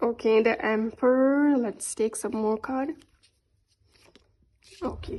okay, the emperor. Let's take some more card. Okay,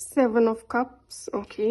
7 of cups. Okay,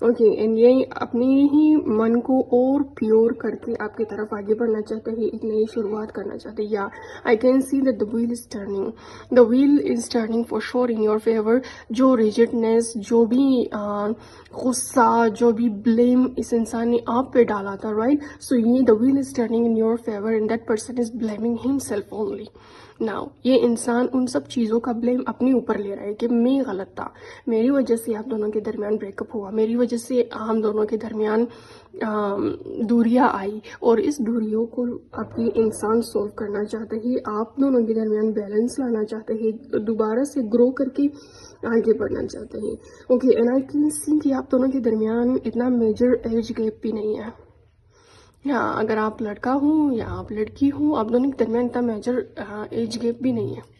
okay, and یہ اپنے ہی من کو اور پیور کر کے آپ کی طرف آگے بڑھنا چاہتے ہیں، ایک نئی شروعات کرنا چاہتے ہیں. یا آئی can see that the wheel is turning for sure in your favor. جو ریجڈنس، جو بھی غصہ، جو بھی بلیم اس انسان نے آپ پہ ڈالا تھا، رائٹ، سو یہ the wheel is turning in your favor and that person is blaming himself only. Now یہ انسان ان سب چیزوں کا بلیم اپنے اوپر لے رہا ہے کہ میں غلط تھا، میری وجہ سے آپ دونوں کے درمیان بریک اپ ہوا، میری وجہ سے ہم دونوں کے درمیان دوریاں آئی، اور اس دوریوں کو اب یہ انسان سولو کرنا چاہتا ہے، آپ دونوں کے درمیان بیلنس لانا چاہتے ہیں، دوبارہ سے گرو کر کے آگے بڑھنا چاہتے ہیں. اوکے، اینڈ آئی کین سی کہ آپ دونوں کے درمیان اتنا میجر ایج گیپ بھی نہیں ہے. ہاں، اگر آپ لڑکا ہوں یا آپ لڑکی ہوں، آپ دونوں کے درمیان اتنا میجر ایج گیپ بھی نہیں ہے.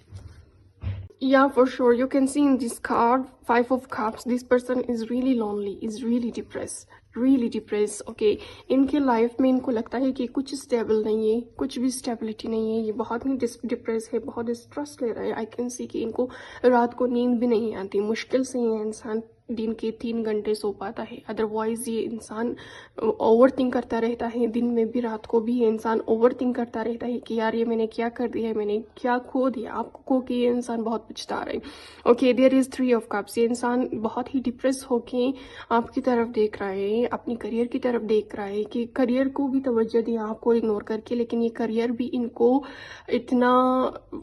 Yeah, for sure. You can see in this card, Five of Cups, this person is really lonely, is really depressed. Okay. ان کے لائف میں ان کو لگتا ہے کہ کچھ اسٹیبل نہیں ہے، کچھ بھی اسٹیبلٹی نہیں ہے، یہ بہت ہی ڈپریس ہے، بہت اسٹریس لے رہا ہے. آئی کین سی کہ ان کو رات کو نیند بھی نہیں آتی، مشکل سے یہ انسان دن کے 3 گھنٹے سو پاتا ہے. ادروائز یہ انسان اوور تھنک کرتا رہتا ہے، دن میں بھی رات کو بھی یہ انسان اوور تھنک کرتا رہتا ہے کہ یار یہ میں نے کیا کر دیا ہے، میں نے کیا کھو دیا. آپ کو کہ یہ انسان بہت پچھتا رہا ہے. Okay, there is 3 of cups. یہ انسان بہت ہی ڈپریس ہو کے آپ کی طرف دیکھ رہا ہے، اپنی کریئر کی طرف دیکھ رہا ہے کہ کریئر کو بھی توجہ دیا آپ کو اگنور کر کے، لیکن یہ کریئر بھی ان کو اتنا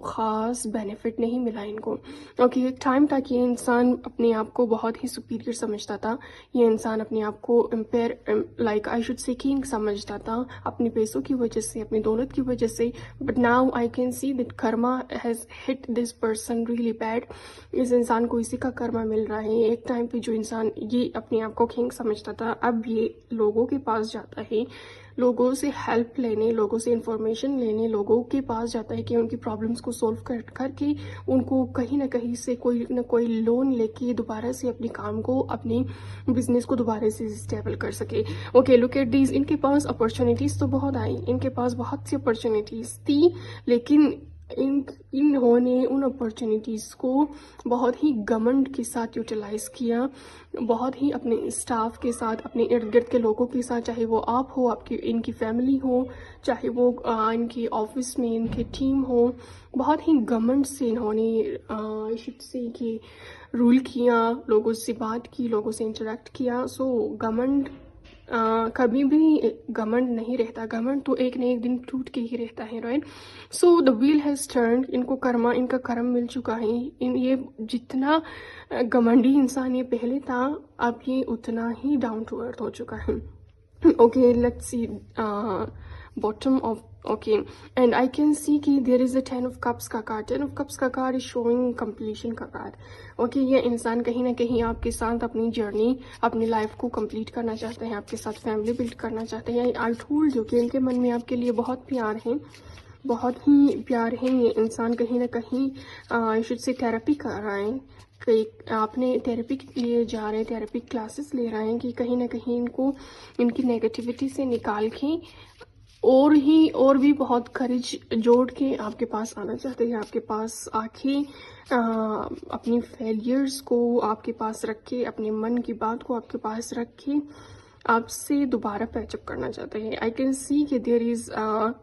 خاص بینیفٹ نہیں ملا ان کو. اوکے، ایک ٹائم تھا کہ یہ انسان اپنے آپ کو بہت ہی سپیریئر سمجھتا تھا، یہ انسان اپنے آپ کو empire like I should say king سمجھتا تھا اپنے پیسوں کی وجہ سے، اپنی دولت کی وجہ سے. But now I can see that karma has hit this person really bad. اس انسان کو اسی کا کرما مل رہا ہے. ایک ٹائم پہ جو انسان یہ اپنے آپ کو کنگ سمجھتا تھا، اب یہ لوگوں کے پاس جاتا ہے، لوگوں سے ہیلپ لینے، لوگوں سے انفارمیشن لینے، لوگوں کے پاس جاتا ہے کہ ان کی پرابلمس کو سولو کر کے ان کو کہیں نہ کہیں سے کوئی نہ کوئی لون لے کے دوبارہ سے اپنے کام کو، اپنے بزنس کو دوبارہ سے اسٹیبل کر سکے. Okay, look at these. ان کے پاس اپرچونیٹیز تو بہت آئی، ان کے پاس بہت سی اپرچونیٹیز تھی، لیکن انہوں نے ان اپرچونیٹیز کو بہت ہی گھمنڈ کے ساتھ یوٹیلائز کیا، بہت ہی اپنے اسٹاف کے ساتھ، اپنے ارد گرد کے لوگوں کے ساتھ، چاہے وہ آپ ہو، آپ کی ان کی فیملی ہو، چاہے وہ ان کی آفس میں ان کی ٹیم ہو، بہت ہی گھمنڈ سے انہوں نے شپ سے کہ رول کیا، لوگوں سے بات کی، لوگوں سے انٹریکٹ کیا. سو گھمنڈ کبھی بھی گھمنڈ نہیں رہتا، گھمنڈ تو ایک نہ ایک دن ٹوٹ کے ہی رہتا ہے، right. So the wheel has turned. ان کو کرما، ان کا کرم مل چکا ہے. یہ جتنا گھمنڈی انسان یہ پہلے تھا، اب یہ اتنا ہی ڈاؤن ٹو ارتھ ہو چکا ہے. Okay, let's see bottom of. Okay, and I can سی کہ دیر از اے 10 آف کپس کا کارڈ. 10 آف کپس کا کارڈ از شوئنگ کمپلیشن کا کارڈ. اوکے، یہ انسان کہیں نہ کہیں آپ کے ساتھ اپنی جرنی، اپنی لائف کو کمپلیٹ کرنا چاہتے ہیں، آپ کے ساتھ فیملی بلڈ کرنا چاہتے ہیں. آئی ٹولڈ یو کہ ان کے من میں آپ کے لیے بہت پیار ہے، بہت ہی پیار ہے. یہ انسان کہیں نہ کہیں آئی شوڈ سے تھراپی کر رہا ہے، کہ آپ نے تھراپی کے لیے جا رہے ہیں، تھراپی کلاسز لے رہے ہیں کہ کہیں نہ کہیں ان کو ان کی نیگیٹیوٹی سے نکال کے اور بھی بہت کریج جوڑ کے آپ کے پاس آنا چاہتے ہیں، آپ کے پاس آ کے اپنی فیلیئرز کو آپ کے پاس رکھ کے، اپنے من کی بات کو آپ کے پاس رکھ کے آپ سے دوبارہ پیچ اپ کرنا چاہتے ہیں. آئی کین سی کہ دیر از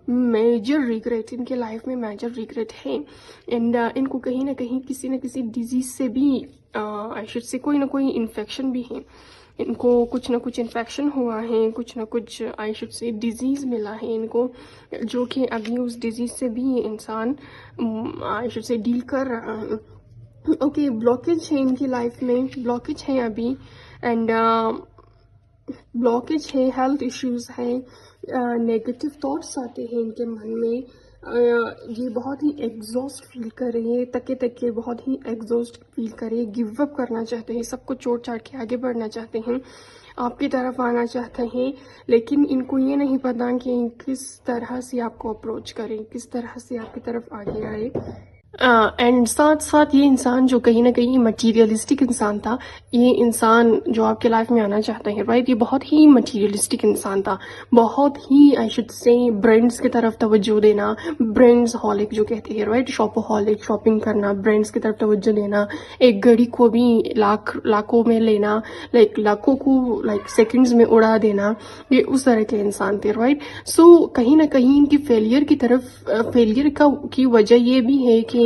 میجر ریگریٹ. ان کے لائف میں میجر ریگریٹ ہے، اینڈ ان کو کہیں نہ کہیں کسی نہ کسی ڈیزیز سے بھی آئی شوڈ سے کوئی نہ کوئی انفیکشن بھی ہے. ان کو کچھ نہ کچھ انفیکشن ہوا ہے، کچھ نہ کچھ آئی شوڈ سے ڈیزیز ملا ہے ان کو، جو کہ ابھی اس ڈیزیز سے بھی یہ انسان آئی شوڈ سے ڈیل کر رہا ہے. اوکے، بلاکیج ہے ان کی لائف میں، بلاکیج ہے ابھی، اینڈ بلاکیج ہے، ہیلتھ ایشوز ہیں، نیگیٹو تھاٹس آتے ہیں ان کے من میں. یہ بہت ہی ایگزاسٹ فیل کر رہے ہیں، تکے بہت ہی ایگزاسٹ فیل کر رہے ہیں، گیو اپ کرنا چاہتے ہیں، سب کو چھوڑ چھاڑ کے آگے بڑھنا چاہتے ہیں، آپ کی طرف آنا چاہتے ہیں. لیکن ان کو یہ نہیں پتا کہ کس طرح سے آپ کو اپروچ کریں، کس طرح سے آپ کی طرف آگے آئے. اینڈ ساتھ ساتھ یہ انسان جو کہیں نہ کہیں مٹیریلسٹک انسان تھا، یہ انسان جو آپ کے لائف میں آنا چاہتا ہے رائٹ، یہ بہت ہی مٹیریلسٹک انسان تھا، بہت ہی آئی شوڈ سے برانڈس کی طرف توجہ دینا، برانڈس ہالک جو کہتے ہیں رائٹ، شاپوہالک، شاپنگ کرنا، برانڈس کی طرف توجہ دینا، ایک گھڑی کو بھی لاکھوں میں لینا، لائک لاکھوں کو لائک سیکنڈز میں اڑا دینا، یہ اس طرح کے انسان تھے رائٹ. سو کہیں نہ کہیں ان کی فیلئر کی طرف فیلئر کی وجہ یہ بھی ہے کہ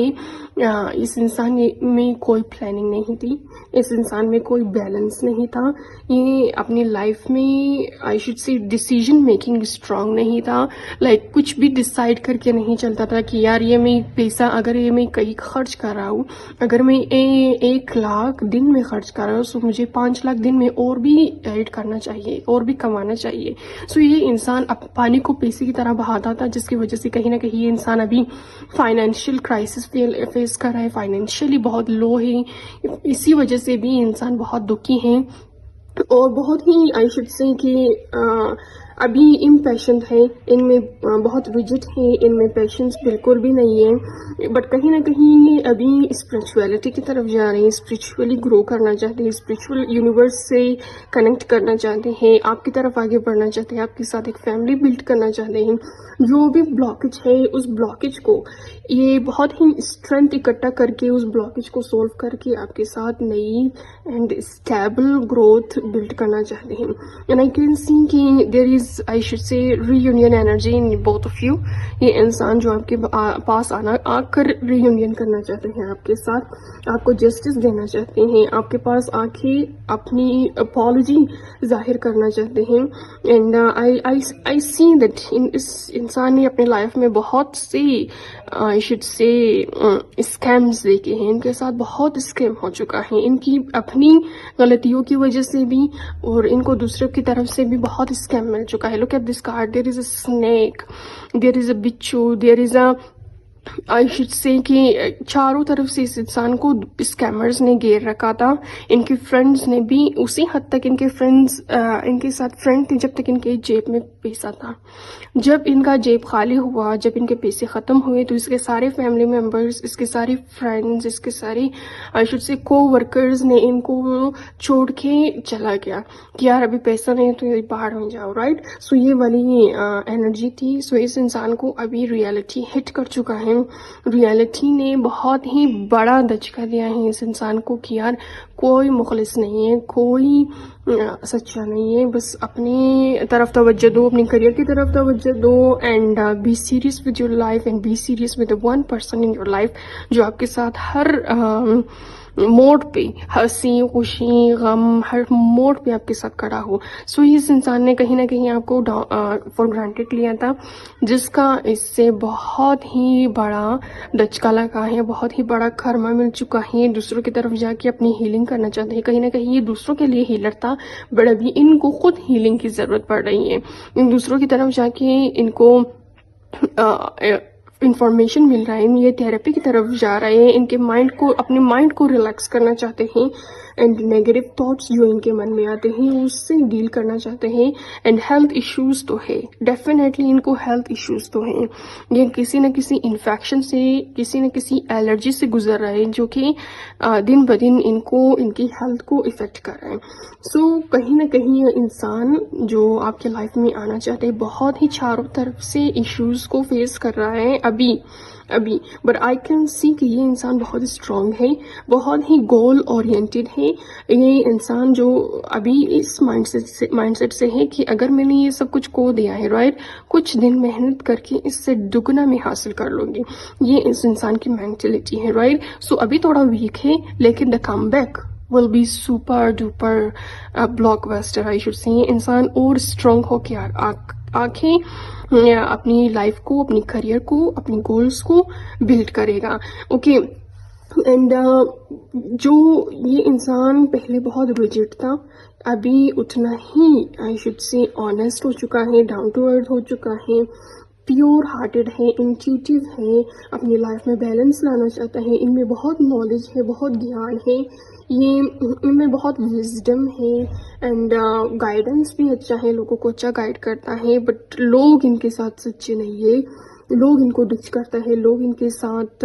اس انسان میں کوئی پلاننگ نہیں تھی، اس انسان میں کوئی بیلنس نہیں تھا، یہ اپنی لائف میں I should see decision making strong نہیں تھا، لائک کچھ بھی ڈیسائیڈ کر کے نہیں چلتا تھا کہ یار یہ میں پیسہ اگر یہ میں کہیں خرچ کر رہا ہوں، اگر میں 1,00,000 دن میں خرچ کر رہا ہوں، تو مجھے 5,00,000 دن میں اور بھی ایڈ کرنا چاہیے، اور بھی کمانا چاہیے. سو یہ انسان پانی کو پیسے کی طرح بہاتا تھا، جس کی وجہ سے کہیں نہ کہیں یہ انسان ابھی فائنینشیل کرائسس فیس کر رہا ہے، فائنینشیلی بہت لو ہے، اسی وجہ سے بھی انسان بہت دکھی ہے اور بہت ہی آئی شوڈ سے کہ ابھی امپیشنٹ ہے، ان میں بہت وجٹ ہے، ان میں پیشنس بالکل بھی نہیں ہے، بٹ کہیں نہ کہیں یہ ابھی اسپرچویلٹی کی طرف جا رہے ہیں، اسپرچولی گرو کرنا چاہتے ہیں، اسپرچول یونیورس سے کنیکٹ کرنا چاہتے ہیں، آپ کی طرف آگے بڑھنا چاہتے ہیں، آپ کے ساتھ ایک فیملی بلڈ کرنا چاہتے ہیں. جو بھی بلاکیج ہے اس بلاکیج کو یہ بہت ہی اسٹرینتھ اکٹھا کر کے اس بلاکیج کو سولو کر کے آپ کے ساتھ نئی اینڈ اسٹیبل گروتھ بلڈ کرنا چاہتے ہیں. اینڈ آئی کین سی کہ دیر از I should say reunion energy in both of you. یہ انسان جو آپ کے پاس آ کر ری یونین کرنا چاہتے ہیں آپ کے ساتھ، آپ کو جسٹس دینا چاہتے ہیں، آپ کے پاس آ کے اپنی اپالوجی ظاہر کرنا چاہتے ہیں. اینڈ آئی سی دیٹ اس انسان نے اپنے لائف میں بہت سی آئی شوڈ سے اسکیمز دیکھے ہیں، ان کے ساتھ بہت اسکیم ہو چکا ہے، ان کی اپنی غلطیوں کی وجہ سے بھی اور ان کو دوسروں کی طرف سے بھی بہت اسکیم مل چکا ہے. Look at this card, there is a snake, there is a بچو، there is a I should سے کہ چاروں طرف سے اس انسان کو اسکیمرز نے گھیر رکھا تھا. ان کے فرینڈز نے بھی اسی حد تک ان کے فرینڈز ان کے ساتھ فرینڈ تھے جب تک ان کے جیب میں پیسہ تھا. جب ان کا جیب خالی ہوا، جب ان کے پیسے ختم ہوئے، تو اس کے سارے فیملی ممبرز، اس کے سارے فرینڈز، اس کے سارے آئی شوڈ سے کو ورکرز نے ان کو چھوڑ کے چلا گیا کہ یار ابھی پیسہ نہیں تو یہ باہر میں جاؤ رائٹ. سو یہ والی انرجی تھی. سو اس انسان کو ابھی ریالٹی ہٹ کر چکا ہے، ریالٹی نے بہت ہی بڑا دھچکا دیا ہے اس انسان کو کہ یار کوئی مخلص نہیں ہے، کوئی سچا نہیں ہے، بس اپنی طرف توجہ دو، اپنی کریئر کی طرف توجہ دو، and be serious with your life, and be serious with one person in your life جو آپ کے ساتھ ہر موڑ پہ، ہنسی خوشی غم، ہر موڑ پہ آپ کے ساتھ کھڑا ہو. سو اس انسان نے کہیں نہ کہیں آپ کو فار گرانٹیڈ لیا تھا، جس کا اس سے بہت ہی بڑا دھچکا لگا ہے، بہت ہی بڑا کرما مل چکا ہے. دوسروں کی طرف جا کے اپنی ہیلنگ کرنا چاہتے ہیں، کہیں نہ کہیں یہ دوسروں کے لیے ہیلر تھا، بٹ ابھی ان کو خود ہیلنگ کی ضرورت پڑ رہی ہے. ان دوسروں کی طرف جا کے ان کو انفارمیشن مل رہا ہے، یہ تھراپی کی طرف جا رہے ہیں، ان کے مائنڈ کو، اپنے مائنڈ کو ریلیکس کرنا چاہتے ہیں، اینڈ نیگیٹو تھاٹس جو ان کے من میں آتے ہیں اس سے ڈیل کرنا چاہتے ہیں. اینڈ ہیلتھ ایشوز تو ہے، ڈیفینیٹلی ان کو ہیلتھ ایشوز تو ہیں، یہ کسی نہ کسی انفیکشن سے، کسی نہ کسی الرجی سے گزر رہے ہیں جو کہ دن بدن ان کو، ان کی ہیلتھ کو افیکٹ کر رہے ہیں. سو کہیں نہ کہیں یہ انسان جو آپ کے لائف میں آنا چاہتے ہیں بہت ہی چاروں طرف سے ایشوز کو فیس کر رہا ہے ابھی بٹ آئی کین سی کہ یہ انسان بہت اسٹرانگ ہے، بہت ہی گول اورینٹیڈ ہے. یہ انسان جو ابھی اس مائنڈ سیٹ سے ہے کہ اگر میں نے یہ سب کچھ کو دیا ہے رائٹ، کچھ دن محنت کر کے اس سے دگنا میں حاصل کر لوں گی، یہ اس انسان کی مینٹلٹی ہے رائٹ. سو ابھی تھوڑا ویک ہے لیکن the comeback will be super duper blockbuster I should say. یہ انسان اور اسٹرانگ ہو کے آنکھیں اپنی لائف کو، اپنی کریئر کو، اپنی گولز کو بلڈ کرے گا. اوکے اینڈ جو یہ انسان پہلے بہت ریجڈ تھا، ابھی اتنا ہی آئی شوڈ سے آنیسٹ ہو چکا ہے، ڈاؤن ٹو ارتھ ہو چکا ہے، پیور ہارٹیڈ ہے، انٹیوٹیو ہے، اپنی لائف میں بیلنس لانا چاہتا ہے. ان میں بہت نالج ہے، بہت گیان ہے، یہ ان میں بہت وزڈم ہے، اینڈ گائیڈنس بھی اچھا ہے، لوگوں کو اچھا گائیڈ کرتا ہے. بٹ لوگ ان کے ساتھ سچے نہیں ہے، لوگ ان کو ڈچ کرتا ہے، لوگ ان کے ساتھ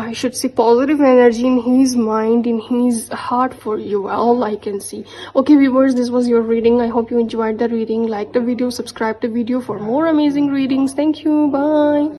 I should say positive energy in his mind, in his heart for you, all I can see. Okay viewers, this was your reading. I hope you enjoyed the reading. Like the video, subscribe the video for more amazing readings. Thank you, bye.